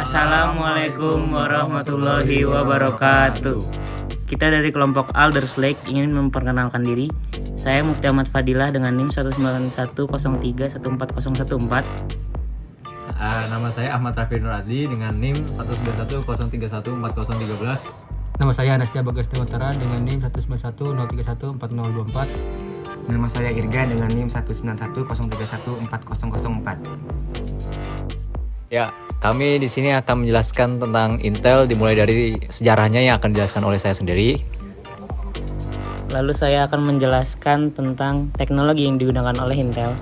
Assalamualaikum warahmatullahi wabarakatuh. Kita dari kelompok Alders Lake ingin memperkenalkan diri. Saya Mufti Ahmad Fadilah dengan NIM 19103140114. Nama saya Ahmad Rafi Nur Adli dengan NIM 19103140113. Nama saya Anastia Bagas Dewantara dengan NIM 191031404. Nama saya Irga dengan NIM 191031404. Ya, kami di sini akan menjelaskan tentang Intel dimulai dari sejarahnya yang akan dijelaskan oleh saya sendiri. Lalu saya akan menjelaskan tentang teknologi yang digunakan oleh Intel.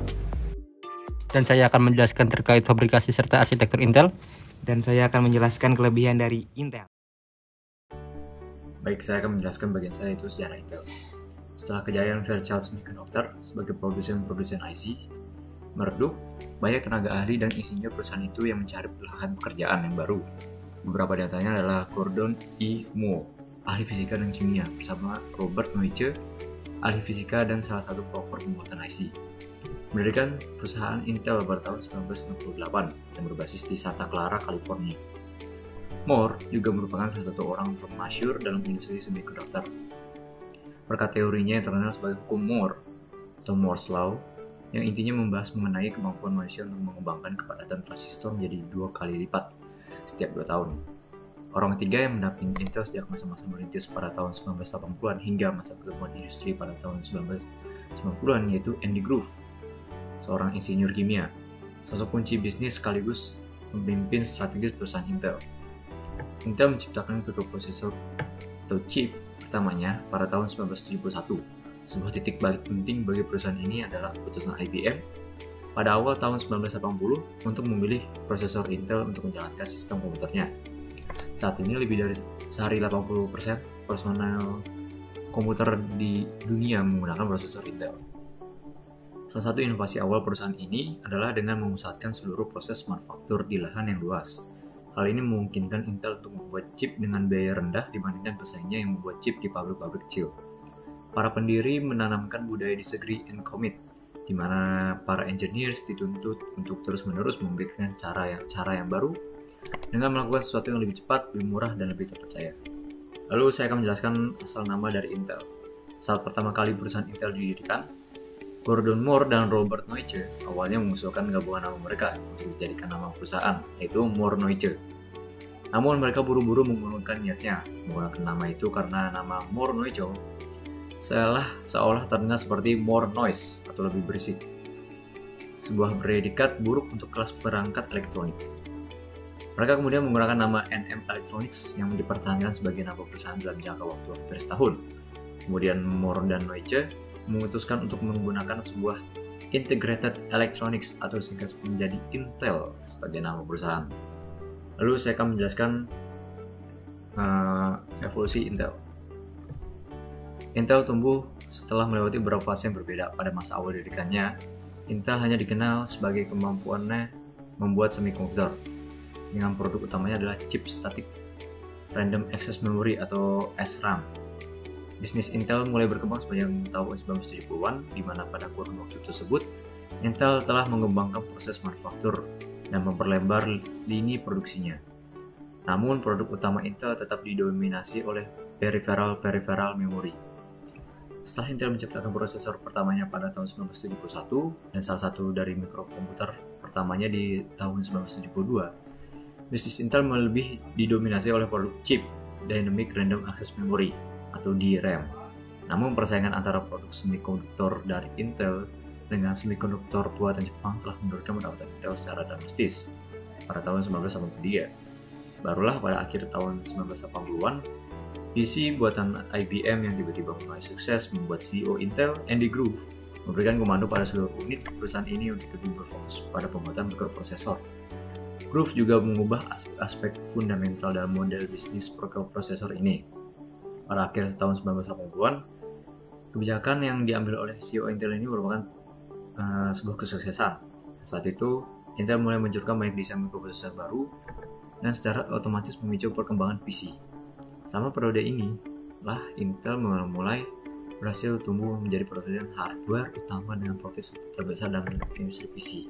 Dan saya akan menjelaskan terkait fabrikasi serta arsitektur Intel. Dan saya akan menjelaskan kelebihan dari Intel. Baik, saya akan menjelaskan bagian saya itu sejarah Intel. Setelah kejayaan Fairchild Semiconductor sebagai produsen IC meredup, banyak tenaga ahli dan insinyur perusahaan itu yang mencari lahan pekerjaan yang baru. Beberapa di antaranya adalah Gordon E. Moore, ahli fisika dan kimia, bersama Robert Noyce, ahli fisika dan salah satu pelopor pembuatan IC. Mendirikan perusahaan Intel pada tahun 1968 yang berbasis di Santa Clara, California. Moore juga merupakan salah satu orang termasyhur dalam industri semiconductor. Berkat teorinya yang terkenal sebagai hukum Moore atau Moore's Law, yang intinya membahas mengenai kemampuan manusia untuk mengembangkan kepadatan transistor menjadi 2 kali lipat setiap 2 tahun. Orang ketiga yang mendampingi Intel sejak masa-masa merintis pada tahun 1980-an hingga masa pertumbuhan industri pada tahun 1990-an yaitu Andy Grove, seorang insinyur kimia, sosok kunci bisnis sekaligus pemimpin strategis perusahaan Intel. Intel menciptakan microprosesor atau chip pertamanya pada tahun 1971. Sebuah titik balik penting bagi perusahaan ini adalah keputusan IBM pada awal tahun 1980 untuk memilih prosesor Intel untuk menjalankan sistem komputernya. Saat ini lebih dari sehari 80% personel komputer di dunia menggunakan prosesor Intel. Salah satu inovasi awal perusahaan ini adalah dengan memusatkan seluruh proses manufaktur di lahan yang luas. Hal ini memungkinkan Intel untuk membuat chip dengan biaya rendah dibandingkan pesaingnya yang membuat chip di pabrik-pabrik kecil. Para pendiri menanamkan budaya disagree and commit, di mana para engineers dituntut untuk terus-menerus memberikan cara yang baru dengan melakukan sesuatu yang lebih cepat, lebih murah, dan lebih terpercaya. Lalu saya akan menjelaskan asal nama dari Intel. Saat pertama kali perusahaan Intel didirikan, Gordon Moore dan Robert Noyce awalnya mengusulkan gabungan nama mereka untuk dijadikan nama perusahaan, yaitu Moore-Noyce. Namun mereka buru-buru mengurungkan niatnya menggunakan nama itu karena nama Moore-Noyce seolah terdengar seperti more noise atau lebih berisik. Sebuah predikat buruk untuk kelas perangkat elektronik. Mereka kemudian menggunakan nama NM Electronics yang dipertahankan sebagai nama perusahaan dalam jangka waktu hampir setahun. Kemudian Moore dan Noyce memutuskan untuk menggunakan sebuah Integrated Electronics atau singkat menjadi Intel sebagai nama perusahaan. Lalu saya akan menjelaskan evolusi Intel. Intel tumbuh setelah melewati beberapa fase yang berbeda. Pada masa awal didirikannya, Intel hanya dikenal sebagai kemampuannya membuat semikonductor. Dengan produk utamanya adalah chip static random access memory atau SRAM. Bisnis Intel mulai berkembang sepanjang tahun 1970-an, di mana pada kurun waktu tersebut, Intel telah mengembangkan proses manufaktur dan memperlebar lini produksinya. Namun, produk utama Intel tetap didominasi oleh peripheral memory. Setelah Intel menciptakan prosesor pertamanya pada tahun 1971 dan salah satu dari mikrokomputer pertamanya di tahun 1972, bisnis Intel lebih didominasi oleh produk chip Dynamic Random Access Memory atau DRAM. Namun persaingan antara produk semikonduktor dari Intel dengan semikonduktor buatan Jepang telah menurunkan pendapatan Intel secara drastis pada tahun 1983. Barulah pada akhir tahun 1980-an, PC buatan IBM yang tiba-tiba mulai sukses membuat CEO Intel, Andy Grove, memberikan komando pada seluruh unit perusahaan ini untuk lebih berfokus pada pembuatan mikroprosesor. Grove juga mengubah aspek fundamental dalam model bisnis mikroprosesor ini. Pada akhir tahun 1980-an, kebijakan yang diambil oleh CEO Intel ini merupakan sebuah kesuksesan. Saat itu, Intel mulai meluncurkan banyak desain mikroprosesor baru dan secara otomatis memicu perkembangan PC. Selama periode ini, Intel mulai berhasil tumbuh menjadi produsen hardware utama dengan profit terbesar dalam industri PC.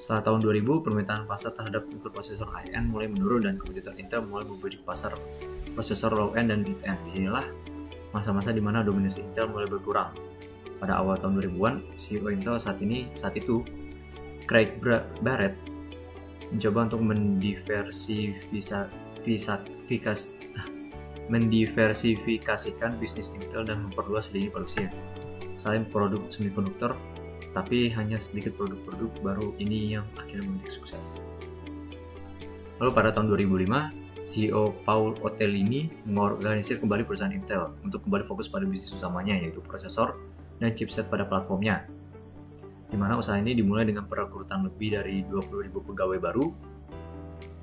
Setelah tahun 2000, permintaan pasar terhadap mikroprosesor high-end mulai menurun dan kompetitor Intel mulai membidik pasar prosesor low-end dan mid-end. Disinilah masa-masa di mana dominasi Intel mulai berkurang. Pada awal tahun 2000-an, CEO Intel saat itu, Craig Barrett, mencoba untuk mendiversifikasikan bisnis Intel dan memperluas lini produksinya. Selain produk semikonduktor, tapi hanya sedikit produk-produk baru ini yang akhirnya memetik sukses. Lalu pada tahun 2005, CEO Paul Otellini mengorganisir kembali perusahaan Intel untuk kembali fokus pada bisnis utamanya, yaitu prosesor dan chipset pada platformnya. Di mana usaha ini dimulai dengan perekrutan lebih dari 20.000 pegawai baru.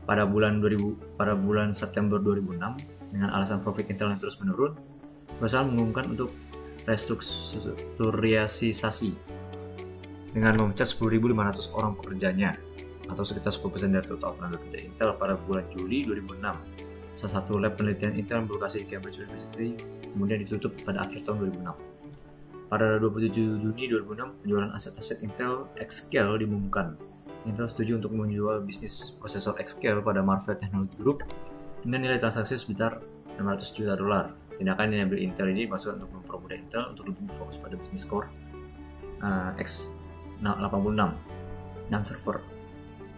Pada bulan September 2006, dengan alasan profit Intel yang terus menurun, perusahaan mengumumkan untuk restrukturisasi dengan memecat 10.500 orang pekerjanya, atau sekitar 10% dari total tenaga kerja Intel pada bulan Juli 2006. Salah satu lab penelitian Intel yang berlokasi di Cambridge University kemudian ditutup pada akhir tahun 2006. Pada 27 Juni 2006, penjualan aset-aset Intel Xscale diumumkan. Intel setuju untuk menjual bisnis prosesor Xscale pada Marvell Technology Group dengan nilai transaksi sekitar $600 juta. Tindakan yang diambil Intel ini maksud untuk mempermudah Intel untuk lebih fokus pada bisnis core x86 dan server.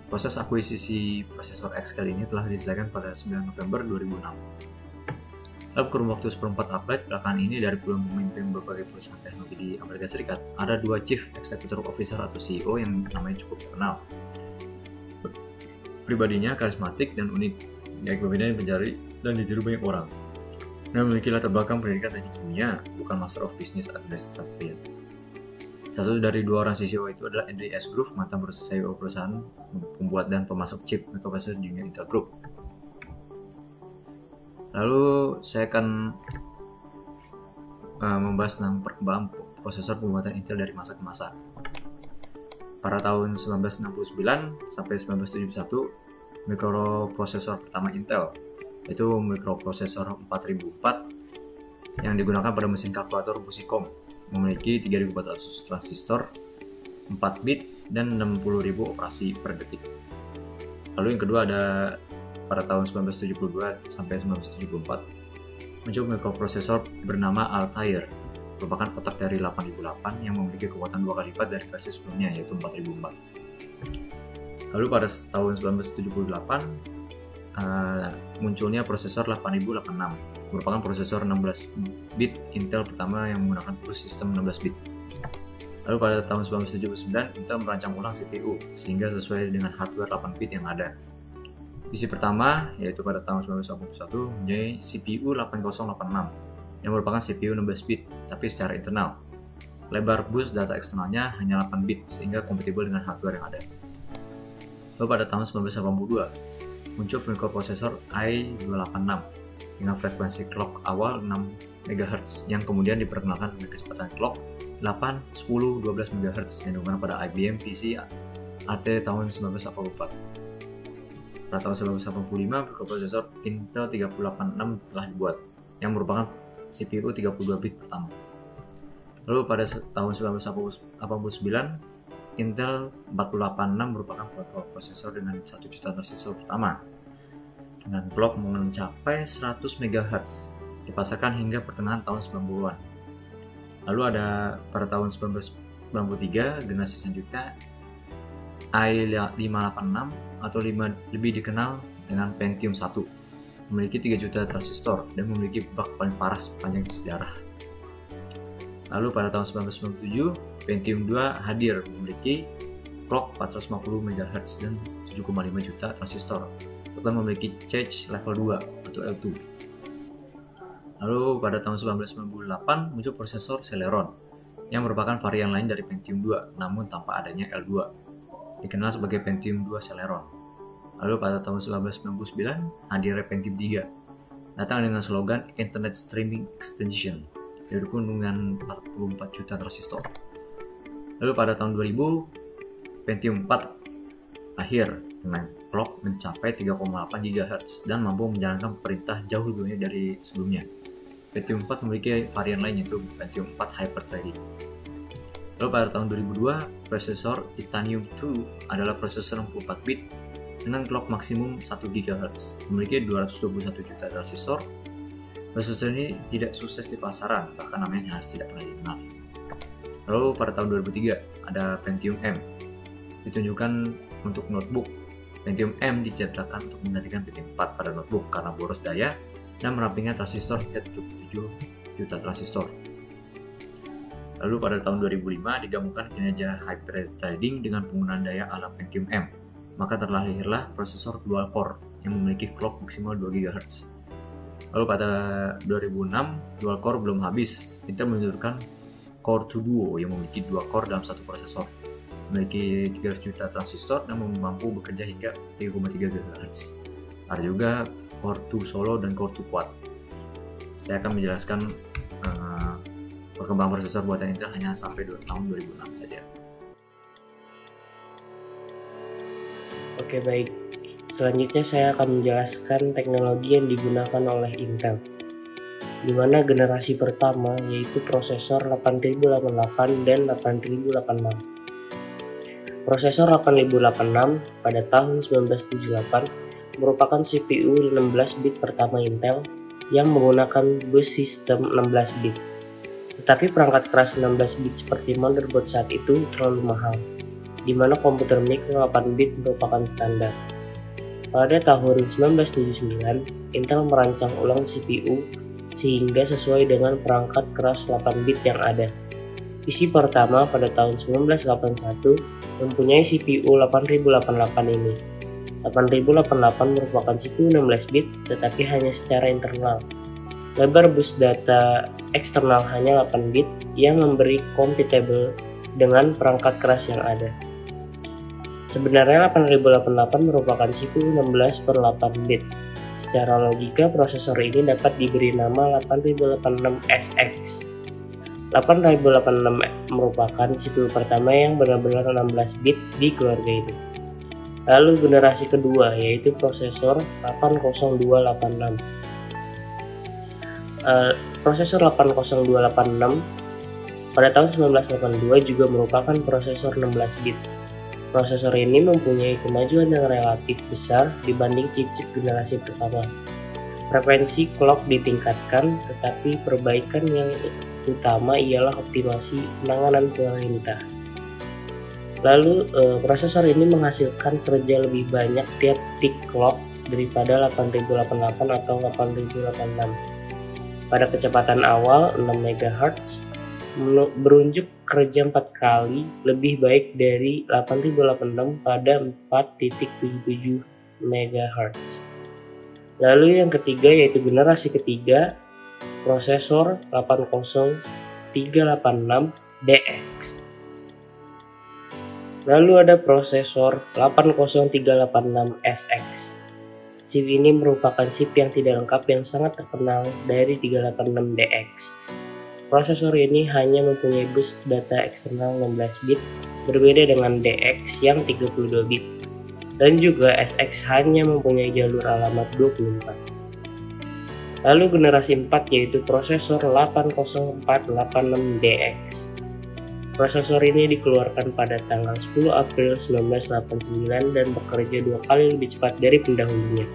Proses akuisisi prosesor Xscale ini telah diselesaikan pada 9 November 2006. Dalam kurun waktu seperempat abad belakangan ini, dari puluhan pemimpin berbagai perusahaan teknologi di Amerika Serikat, ada 2 Chief Executive Officer atau CEO yang namanya cukup terkenal. Pribadinya karismatik dan unik, gaya kepemimpinan pencari dan ditiru banyak orang. Dan memiliki latar belakang pendidikan teknik kimia, bukan Master of Business Administration. Satu dari 2 orang CEO itu adalah Andy S. Grove, mantan CEO perusahaan pembuat dan pemasok chip mikroprosesor di Intel Group. Lalu saya akan membahas tentang perkembangan prosesor pembuatan Intel dari masa ke masa. Pada tahun 1969 sampai 1971, mikroprosesor pertama Intel, yaitu mikroprosesor 4004 yang digunakan pada mesin kalkulator Busicom, memiliki 3400 transistor, 4 bit, dan 60.000 operasi per detik. Lalu yang kedua ada pada tahun 1972 sampai 1974, muncul mikroprosesor bernama Altair, merupakan otak dari 8008 yang memiliki kekuatan 2 kali lipat dari versi sebelumnya, yaitu 4004. Lalu pada tahun 1978, munculnya prosesor 8086, merupakan prosesor 16 bit Intel pertama yang menggunakan full sistem 16 bit. Lalu pada tahun 1979, Intel merancang ulang CPU sehingga sesuai dengan hardware 8 bit yang ada. Visi pertama, yaitu pada tahun 1981, menjadi CPU 8086, yang merupakan CPU 16 bit, tapi secara internal. Lebar bus data eksternalnya hanya 8 bit, sehingga kompatibel dengan hardware yang ada. Lalu pada tahun 1982, muncul mikroprosesor i286, dengan frekuensi clock awal 6 MHz, yang kemudian diperkenalkan dengan kecepatan clock 8, 10, 12 MHz, yang digunakan pada IBM PC AT tahun 1984. Pada tahun 1985, mikroprosesor Intel 3086 telah dibuat, yang merupakan CPU 32 bit pertama. Lalu pada tahun 1989, Intel 4086 merupakan mikroprosesor dengan 1 juta transistor pertama, dengan clock mencapai 100 MHz, dipasarkan hingga pertengahan tahun 90-an. Lalu ada pada tahun 1993, generasi selanjutnya i586 atau lebih dikenal dengan Pentium 1, memiliki 3 juta transistor dan memiliki bug paling parah sepanjang sejarah. Lalu pada tahun 1997, Pentium 2 hadir, memiliki clock 450 MHz dan 7,5 juta transistor, serta memiliki charge level 2 atau L2. Lalu pada tahun 1998 muncul prosesor Celeron, yang merupakan varian lain dari Pentium 2, namun tanpa adanya L2. Dikenal sebagai Pentium 2 Celeron. Lalu pada tahun 1999, hadirnya Pentium 3, datang dengan slogan Internet Streaming Extension, didukung dengan 44 juta transistor. Lalu pada tahun 2000, Pentium 4 lahir dengan clock mencapai 3,8 GHz dan mampu menjalankan perintah jauh lebih banyak dari sebelumnya. Pentium 4 memiliki varian lain, yaitu Pentium 4 Hyper-Threading. Lalu pada tahun 2002, prosesor Titanium 2 adalah prosesor 64 bit dengan clock maksimum 1 GHz, memiliki 221 juta transistor. Prosesor ini tidak sukses di pasaran, bahkan namanya harus tidak pernah dikenal. Lalu pada tahun 2003 ada Pentium M, ditunjukkan untuk notebook. Pentium M diciptakan untuk menggantikan Pentium 4 pada notebook karena boros daya dan merampingnya transistor hingga 77 juta transistor. Lalu pada tahun 2005 digabungkan kinerja hybrid threading dengan penggunaan daya ala Pentium M, maka terlahirlah prosesor dual core yang memiliki clock maksimal 2 GHz. Lalu pada 2006 dual core belum habis, Intel meluncurkan Core 2 Duo yang memiliki 2 core dalam satu prosesor, memiliki 300 juta transistor dan mampu bekerja hingga 3,3 GHz. Ada juga Core 2 Solo dan Core 2 Quad. Saya akan menjelaskan perkembangan prosesor buatan Intel hanya sampai tahun 2006 saja. Oke, baik. Selanjutnya saya akan menjelaskan teknologi yang digunakan oleh Intel, di mana generasi pertama yaitu prosesor 8088 dan 8086. Prosesor 8086 pada tahun 1978 merupakan CPU 16 bit pertama Intel yang menggunakan bus sistem 16 bit. Tetapi perangkat keras 16 bit seperti motherboard saat itu terlalu mahal, di mana komputer micro 8 bit merupakan standar. Pada tahun 1979, Intel merancang ulang CPU sehingga sesuai dengan perangkat keras 8 bit yang ada. PC pertama pada tahun 1981 mempunyai CPU 8088 ini. 8088 merupakan CPU 16 bit tetapi hanya secara internal. Lebar bus data eksternal hanya 8 bit yang memberi compatible dengan perangkat keras yang ada. Sebenarnya 8088 merupakan CPU 16/8 bit. Secara logika, prosesor ini dapat diberi nama 8086SX. 8086 merupakan CPU pertama yang benar-benar 16 bit di keluarga ini. Lalu generasi kedua yaitu prosesor 80286. Prosesor 80286 pada tahun 1982 juga merupakan prosesor 16 bit. Prosesor ini mempunyai kemajuan yang relatif besar dibanding chip-chip generasi pertama. Frekuensi clock ditingkatkan, tetapi perbaikan yang utama ialah optimasi penanganan perintah. Lalu prosesor ini menghasilkan kerja lebih banyak tiap tick clock daripada 8088 atau 8086. Pada kecepatan awal 6 MHz, berunjuk kerja 4 kali lebih baik dari 8086 pada 4.77 MHz. Lalu yang ketiga yaitu generasi ketiga, prosesor 80386DX. Lalu ada prosesor 80386SX. Chip ini merupakan chip yang tidak lengkap yang sangat terkenal dari 386DX. Prosesor ini hanya mempunyai bus data eksternal 16 bit, berbeda dengan DX yang 32 bit. Dan juga SX hanya mempunyai jalur alamat 24. Lalu generasi 4 yaitu prosesor 80486DX. Prosesor ini dikeluarkan pada tanggal 10 April 1989 dan bekerja 2 kali lebih cepat dari pendahulunya.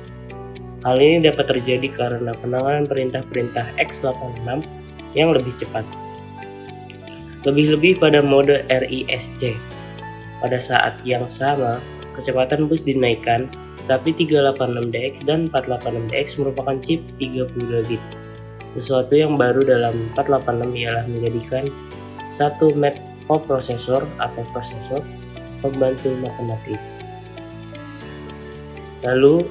Hal ini dapat terjadi karena penanganan perintah-perintah x86 yang lebih cepat. Lebih-lebih pada mode RISC. Pada saat yang sama, kecepatan bus dinaikkan, tapi 386DX dan 486DX merupakan chip 32 bit. Sesuatu yang baru dalam 486 ialah menjadikan satu map coprosesor atau prosesor pembantu matematis. Lalu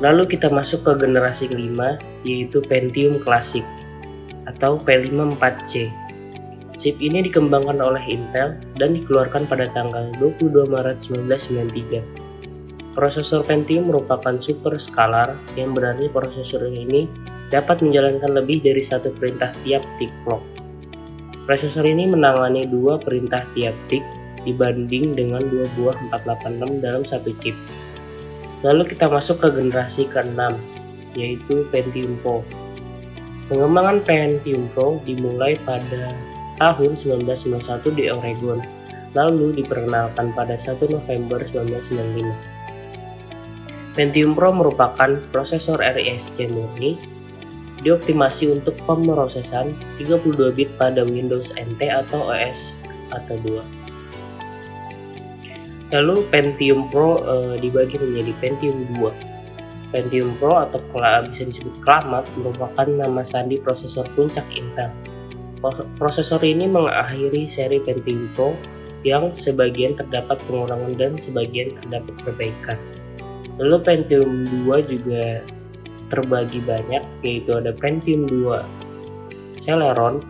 Lalu kita masuk ke generasi kelima, yaitu Pentium Classic atau P5 4C. Chip ini dikembangkan oleh Intel dan dikeluarkan pada tanggal 22 Maret 1993. Prosesor Pentium merupakan super scalar, yang berarti prosesor ini dapat menjalankan lebih dari satu perintah tiap tick clock. Prosesor ini menangani 2 perintah tiap tick dibanding dengan 2 buah 486 dalam satu chip. Lalu kita masuk ke generasi ke-6, yaitu Pentium Pro. Pengembangan Pentium Pro dimulai pada tahun 1991 di Oregon, lalu diperkenalkan pada 1 November 1995. Pentium Pro merupakan prosesor RISC murni, dioptimasi untuk pemrosesan 32 bit pada Windows NT atau OS atau 2. Lalu Pentium Pro dibagi menjadi Pentium 2. Pentium Pro atau bisa disebut Klamat merupakan nama sandi prosesor puncak Intel. Prosesor ini mengakhiri seri Pentium Pro yang sebagian terdapat pengurangan dan sebagian terdapat perbaikan. Lalu Pentium 2 juga terbagi banyak, yaitu ada Pentium 2 Celeron,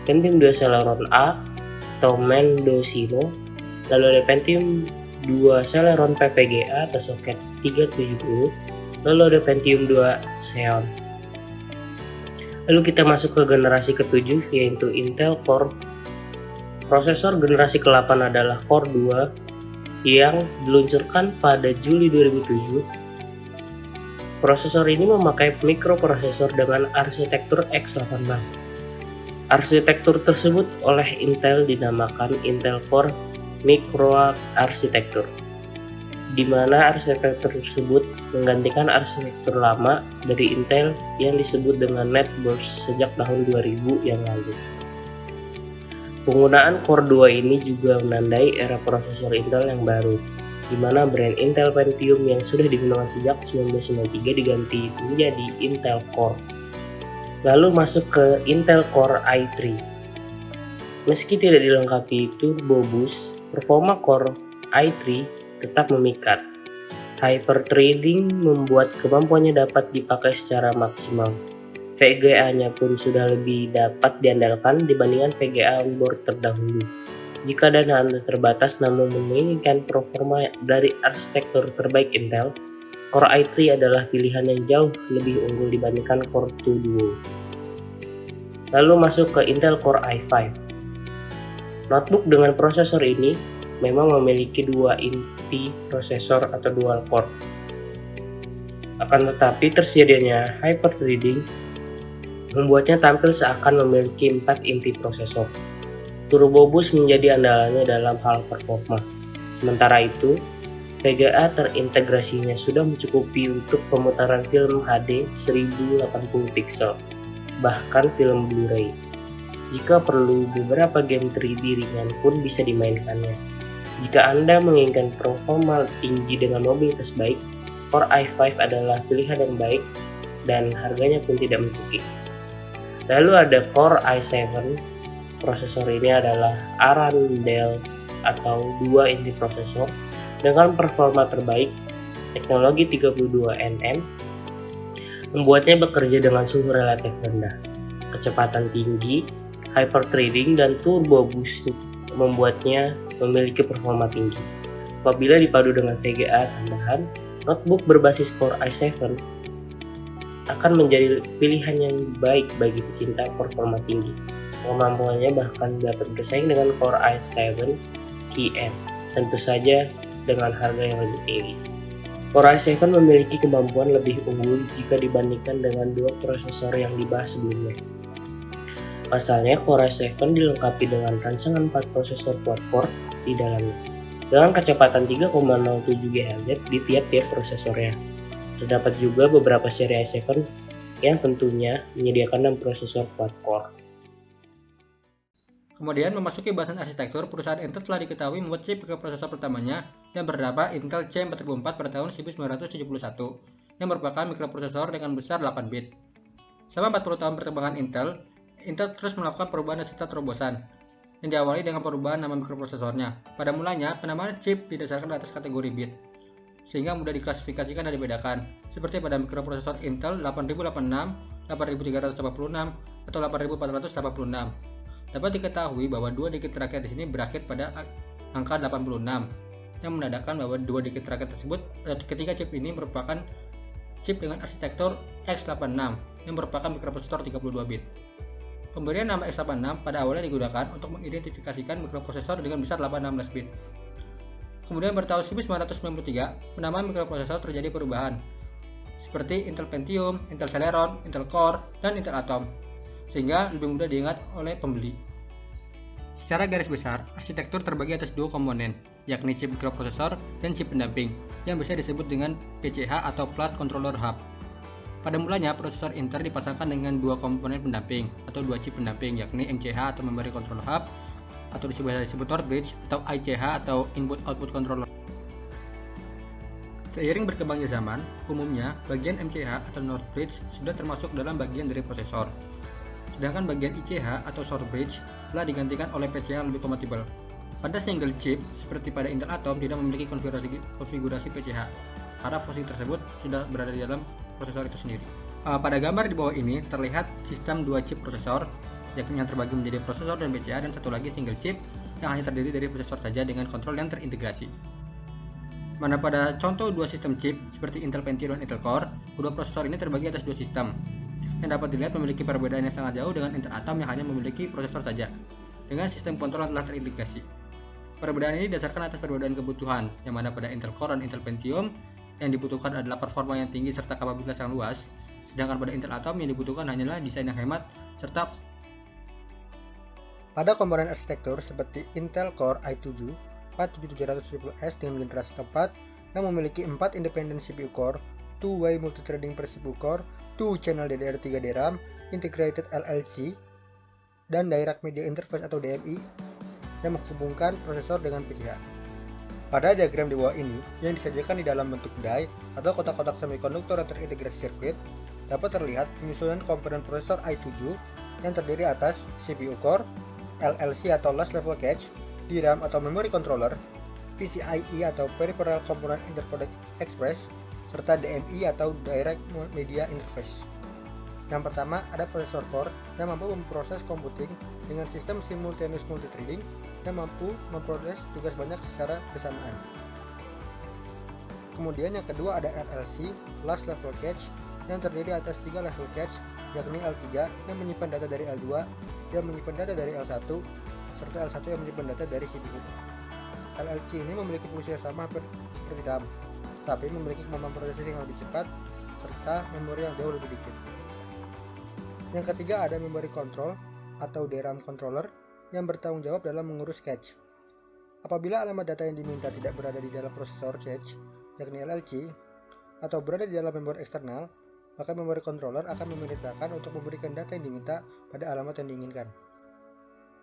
Pentium 2 Celeron A atau Mendocino, lalu ada Pentium 2 Celeron PPGA atau soket 370, lalu ada Pentium 2 Xeon. Lalu kita masuk ke generasi ke-7, yaitu Intel Core. Prosesor generasi ke-8 adalah Core 2 yang diluncurkan pada Juli 2007. Prosesor ini memakai mikroprosesor dengan arsitektur x86. Arsitektur tersebut oleh Intel dinamakan Intel Core Microarchitecture, di mana arsitektur tersebut menggantikan arsitektur lama dari Intel yang disebut dengan NetBurst sejak tahun 2000 yang lalu. Penggunaan Core 2 ini juga menandai era prosesor Intel yang baru, di mana brand Intel Pentium yang sudah digunakan sejak 1993 diganti menjadi Intel Core. Lalu masuk ke Intel Core i3. Meski tidak dilengkapi turbo boost, performa Core i3 tetap memikat. Hyperthreading membuat kemampuannya dapat dipakai secara maksimal. VGA-nya pun sudah lebih dapat diandalkan dibandingkan VGA onboard terdahulu. Jika dana Anda terbatas namun menginginkan performa dari arsitektur terbaik Intel, Core i3 adalah pilihan yang jauh lebih unggul dibandingkan Core 2 Duo. Lalu masuk ke Intel Core i5. Notebook dengan prosesor ini memang memiliki 2 inti prosesor atau dual core. Akan tetapi tersedianya hyperthreading membuatnya tampil seakan memiliki 4 inti prosesor. Turbo boost menjadi andalannya dalam hal performa. Sementara itu, VGA terintegrasinya sudah mencukupi untuk pemutaran film HD 1080 pixel, bahkan film Blu-ray. Jika perlu, beberapa game 3D ringan pun bisa dimainkannya. Jika Anda menginginkan performa tinggi dengan mobilitas baik, Core i5 adalah pilihan yang baik dan harganya pun tidak mencekik. Lalu ada Core i7. Prosesor ini adalah Arandel atau 2 inti prosesor dengan performa terbaik, teknologi 32nm, membuatnya bekerja dengan suhu relatif rendah, kecepatan tinggi, hyperthreading, dan turbo boost membuatnya memiliki performa tinggi. Apabila dipadu dengan VGA tambahan, notebook berbasis Core i7 akan menjadi pilihan yang baik bagi pecinta performa tinggi. Kemampuannya bahkan dapat bersaing dengan Core i7 Key-N, tentu saja dengan harga yang lebih tinggi. Core i7 memiliki kemampuan lebih unggul jika dibandingkan dengan 2 prosesor yang dibahas sebelumnya. Pasalnya, Core i7 dilengkapi dengan rancangan 4 prosesor quad-core di dalamnya, dengan kecepatan 3,07 GHz di tiap-tiap prosesornya. Terdapat juga beberapa seri i7 yang tentunya menyediakan 6 prosesor quad-core. Kemudian memasuki bahasan arsitektur, perusahaan Intel telah diketahui membuat chip mikroprosesor pertamanya yang bernama Intel C4004 pada tahun 1971, yang merupakan mikroprosesor dengan besar 8 bit. Selama 40 tahun perkembangan Intel terus melakukan perubahan serta terobosan, yang diawali dengan perubahan nama mikroprosesornya. Pada mulanya, penamaan chip didasarkan atas kategori bit. sehingga mudah diklasifikasikan dan dibedakan, seperti pada mikroprosesor Intel 8086, 8386, atau 8486. Dapat diketahui bahwa 2 digit terakhir di sini berakhir pada angka 86, yang menandakan bahwa 2 digit terakhir tersebut ketiga chip ini merupakan chip dengan arsitektur x86 yang merupakan mikroprosesor 32 bit. Pemberian nama x86 pada awalnya digunakan untuk mengidentifikasikan mikroprosesor dengan besar 816 bit. Kemudian pada tahun 1993, penamaan mikroprosesor terjadi perubahan, seperti Intel Pentium, Intel Celeron, Intel Core, dan Intel Atom, sehingga lebih mudah diingat oleh pembeli. Secara garis besar, arsitektur terbagi atas 2 komponen, yakni chip mikroprosesor dan chip pendamping, yang biasa disebut dengan PCH atau Plant Controller Hub. Pada mulanya, prosesor Intel dipasangkan dengan 2 komponen pendamping atau 2 chip pendamping, yakni MCH atau Memory Control Hub, atau disebut North Bridge, atau ICH atau Input Output Controller. Seiring berkembangnya zaman, umumnya bagian MCH atau North Bridge sudah termasuk dalam bagian dari prosesor. Sedangkan bagian ICH atau South Bridge telah digantikan oleh PCH yang lebih kompatibel. Pada single chip, seperti pada Intel Atom, tidak memiliki konfigurasi PCH, karena fungsi tersebut sudah berada di dalam prosesor itu sendiri. Pada gambar di bawah ini terlihat sistem 2 chip prosesor, yakni yang terbagi menjadi prosesor dan PCH, dan satu lagi single chip yang hanya terdiri dari prosesor saja dengan kontrol yang terintegrasi. Mana pada contoh 2 sistem chip seperti Intel Pentium dan Intel Core, kedua prosesor ini terbagi atas 2 sistem yang dapat dilihat memiliki perbedaan yang sangat jauh dengan Intel Atom yang hanya memiliki prosesor saja dengan sistem kontrol yang telah terintegrasi. Perbedaan ini didasarkan atas perbedaan kebutuhan, yang mana pada Intel Core dan Intel Pentium yang dibutuhkan adalah performa yang tinggi serta kapabilitas yang luas, sedangkan pada Intel Atom yang dibutuhkan hanyalah desain yang hemat serta pada komponen arsitektur seperti Intel Core i7 47770S dengan generasi keempat yang memiliki 4 independen CPU core, 2-way multithreading per CPU core, 2 channel DDR3 DRAM, integrated LLC, dan Direct Media Interface atau DMI yang menghubungkan prosesor dengan PCH. Pada diagram di bawah ini yang disajikan di dalam bentuk die atau kotak-kotak semikonduktor yang terintegrasi sirkuit, dapat terlihat penyusunan komponen prosesor i7 yang terdiri atas CPU core, LLC atau Last Level Cache, DRAM atau Memory Controller, PCIe atau Peripheral Component Interconnect Express, serta DMI atau Direct Media Interface. Yang pertama ada prosesor core yang mampu memproses computing dengan sistem simultaneous multithreading yang mampu memproses tugas banyak secara bersamaan. Kemudian yang kedua ada LLC, Last Level Cache, yang terdiri atas 3 level cache, yakni L3 yang menyimpan data dari L2, yang menyimpan data dari L1, serta L1 yang menyimpan data dari CPU. LLC ini memiliki fungsi yang sama seperti RAM, tapi memiliki kemampuan prosesor yang lebih cepat, serta memori yang jauh lebih dikit. Yang ketiga ada Memory Control atau DRAM Controller yang bertanggung jawab dalam mengurus cache. Apabila alamat data yang diminta tidak berada di dalam prosesor cache, yakni LLC, atau berada di dalam memori eksternal, maka Memory Controller akan memerintahkan untuk memberikan data yang diminta pada alamat yang diinginkan.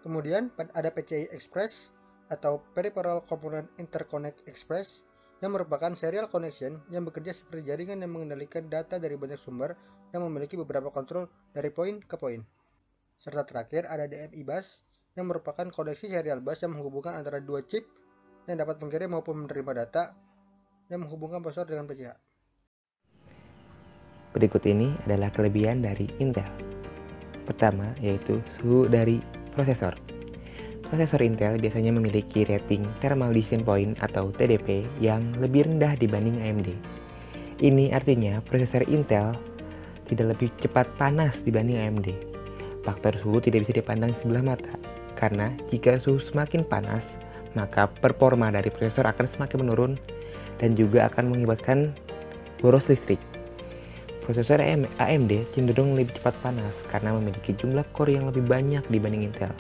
Kemudian ada PCI Express atau Peripheral Component Interconnect Express yang merupakan serial connection yang bekerja seperti jaringan yang mengendalikan data dari banyak sumber yang memiliki beberapa kontrol dari poin ke poin. Serta terakhir ada DMI bus yang merupakan koneksi serial bus yang menghubungkan antara 2 chip yang dapat mengirim maupun menerima data yang menghubungkan prosesor dengan PCH. Berikut ini adalah kelebihan dari Intel. Pertama, yaitu suhu dari prosesor. Prosesor Intel biasanya memiliki rating Thermal Design Point atau TDP yang lebih rendah dibanding AMD. Ini artinya prosesor Intel tidak lebih cepat panas dibanding AMD. Faktor suhu tidak bisa dipandang sebelah mata, karena jika suhu semakin panas, maka performa dari prosesor akan semakin menurun dan juga akan mengakibatkan boros listrik. Prosesor AMD cenderung lebih cepat panas karena memiliki jumlah core yang lebih banyak dibanding Intel.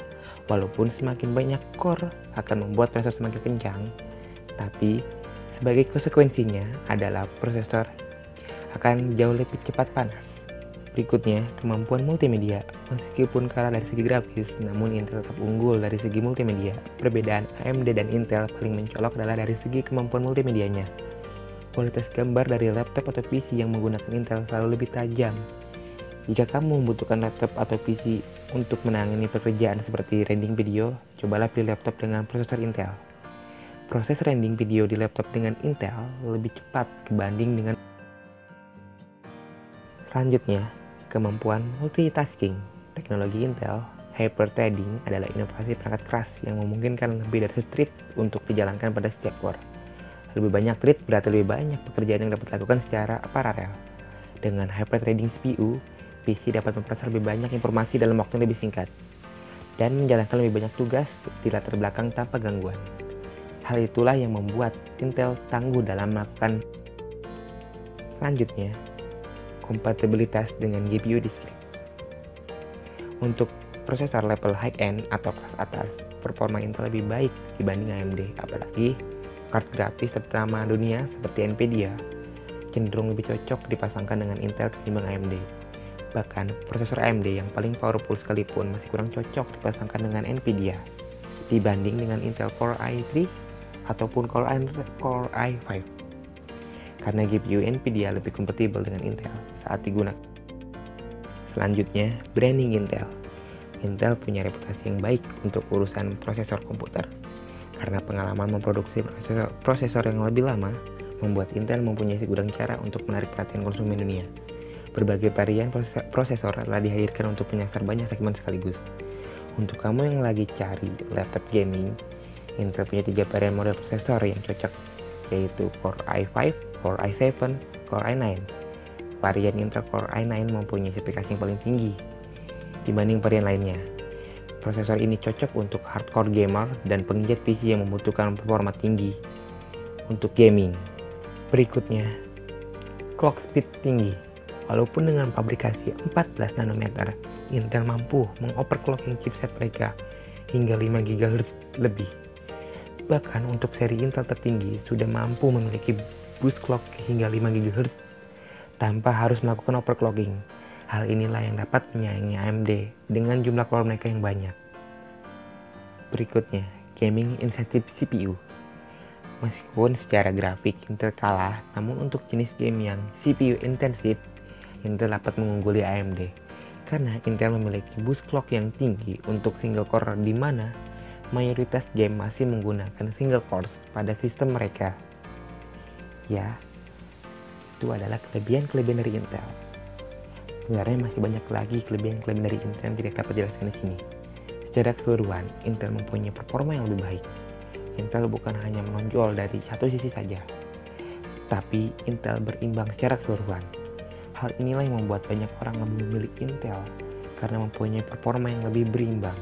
Walaupun semakin banyak core akan membuat prosesor semakin kencang, tapi sebagai konsekuensinya adalah prosesor akan jauh lebih cepat panas. Berikutnya, kemampuan multimedia. Meskipun kalah dari segi grafis, namun Intel tetap unggul dari segi multimedia. Perbedaan AMD dan Intel paling mencolok adalah dari segi kemampuan multimedianya. Kualitas gambar dari laptop atau PC yang menggunakan Intel selalu lebih tajam. Jika kamu membutuhkan laptop atau PC untuk menangani pekerjaan seperti rendering video, cobalah pilih laptop dengan prosesor Intel. Proses rendering video di laptop dengan Intel lebih cepat dibanding dengan. Selanjutnya, kemampuan multitasking. Teknologi Intel Hyper-Threading adalah inovasi perangkat keras yang memungkinkan lebih dari satu thread untuk dijalankan pada setiap core. Lebih banyak thread berarti lebih banyak pekerjaan yang dapat dilakukan secara paralel. Dengan Hyper-Threading CPU, PC dapat memproses lebih banyak informasi dalam waktu yang lebih singkat dan menjalankan lebih banyak tugas di latar belakang tanpa gangguan. Hal itulah yang membuat Intel tangguh dalam melakukan. Selanjutnya, kompatibilitas dengan GPU diskret. Untuk prosesor level high-end atau kelas atas, performa Intel lebih baik dibanding AMD, apalagi kart grafis ternama dunia seperti Nvidia cenderung lebih cocok dipasangkan dengan Intel ketimbang AMD. Bahkan, prosesor AMD yang paling powerful sekalipun masih kurang cocok dipasangkan dengan Nvidia dibanding dengan Intel Core i3 ataupun Core i5. Karena GPU Nvidia lebih kompatibel dengan Intel saat digunakan. Selanjutnya, branding Intel. Intel punya reputasi yang baik untuk urusan prosesor komputer. Karena pengalaman memproduksi prosesor yang lebih lama, membuat Intel mempunyai segudang cara untuk menarik perhatian konsumen dunia. Berbagai varian prosesor telah dihadirkan untuk menyasar banyak segmen sekaligus. Untuk kamu yang lagi cari laptop gaming, Intel punya 3 varian model prosesor yang cocok, yaitu Core i5, Core i7, Core i9. Varian Intel Core i9 mempunyai spesifikasi yang paling tinggi dibanding varian lainnya. Prosesor ini cocok untuk hardcore gamer dan penggiat PC yang membutuhkan performa tinggi untuk gaming. Berikutnya, clock speed tinggi. Walaupun dengan fabrikasi 14 nanometer, Intel mampu mengoverclocking chipset mereka hingga 5 GHz lebih. Bahkan untuk seri Intel tertinggi sudah mampu memiliki boost clock hingga 5 GHz tanpa harus melakukan overclocking. Hal inilah yang dapat menyaingi AMD dengan jumlah core mereka yang banyak. Berikutnya, gaming incentive CPU. Meskipun secara grafik Intel kalah, namun untuk jenis game yang CPU intensif, Intel dapat mengungguli AMD karena Intel memiliki boost clock yang tinggi untuk single core, di mana mayoritas game masih menggunakan single cores pada sistem mereka. Ya, itu adalah kelebihan-kelebihan dari Intel. Sebenarnya masih banyak lagi kelebihan-kelebihan dari Intel yang tidak dapat dijelaskan di sini. Secara keseluruhan, Intel mempunyai performa yang lebih baik. Intel bukan hanya menonjol dari satu sisi saja, tapi Intel berimbang secara keseluruhan. Hal inilah yang membuat banyak orang lebih memilih Intel karena mempunyai performa yang lebih berimbang.